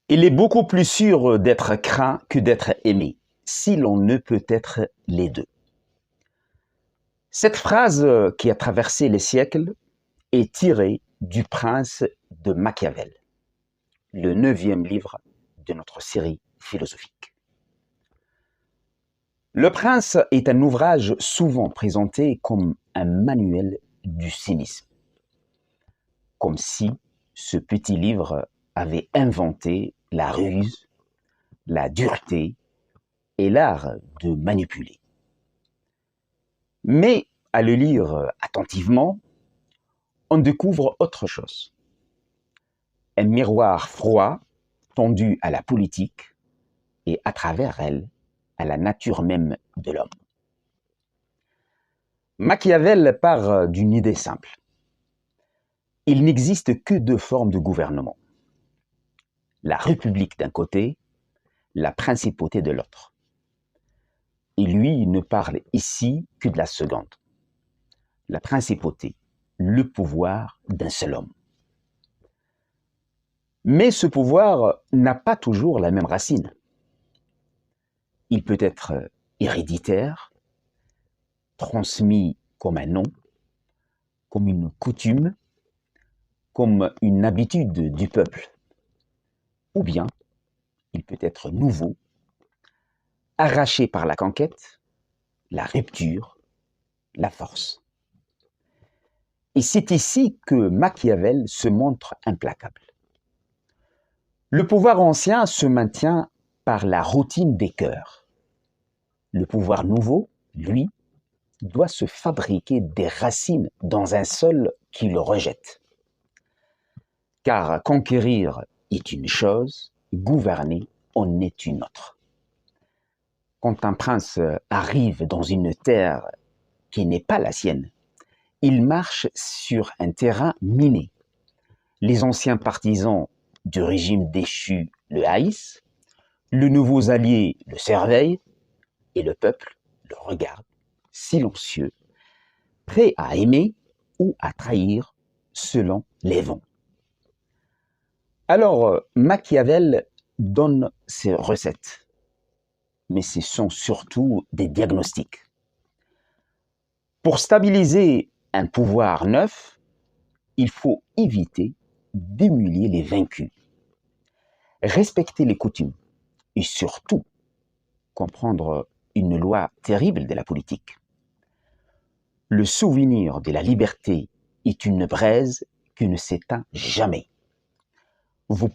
Il est beaucoup plus sûr d'être craint que d'être aimé, si l'on ne peut être les deux. Cette phrase qui a traversé les siècles est tirée du Prince de Machiavel, le 9e livre de notre série philosophique. Le Prince est un ouvrage souvent présenté comme un manuel du cynisme, comme si ce petit livre avait inventé la ruse, la dureté et l'art de manipuler. Mais à le lire attentivement, on découvre autre chose. Un miroir froid tendu à la politique et à travers elle, à la nature même de l'homme. Machiavel part d'une idée simple. Il n'existe que deux formes de gouvernement. La république d'un côté, la principauté de l'autre. Et lui ne parle ici que de la seconde. La principauté, le pouvoir d'un seul homme. Mais ce pouvoir n'a pas toujours la même racine. Il peut être héréditaire, transmis comme un nom, comme une coutume, comme une habitude du peuple. Ou bien, il peut être nouveau, arraché par la conquête, la rupture, la force. Et c'est ici que Machiavel se montre implacable. Le pouvoir ancien se maintient par la routine des cœurs. Le pouvoir nouveau, lui, doit se fabriquer des racines dans un sol qui le rejette. Car conquérir est une chose, gouverner en est une autre. Quand un prince arrive dans une terre qui n'est pas la sienne, il marche sur un terrain miné. Les anciens partisans du régime déchu le haïssent, le nouveau allié le surveille et le peuple le regarde, silencieux, prêt à aimer ou à trahir selon les vents. Alors, Machiavel donne ses recettes, mais ce sont surtout des diagnostics. Pour stabiliser un pouvoir neuf, il faut éviter d'humilier les vaincus, respecter les coutumes et surtout comprendre une loi terrible de la politique. Le souvenir de la liberté est une braise qui ne s'éteint jamais. Vous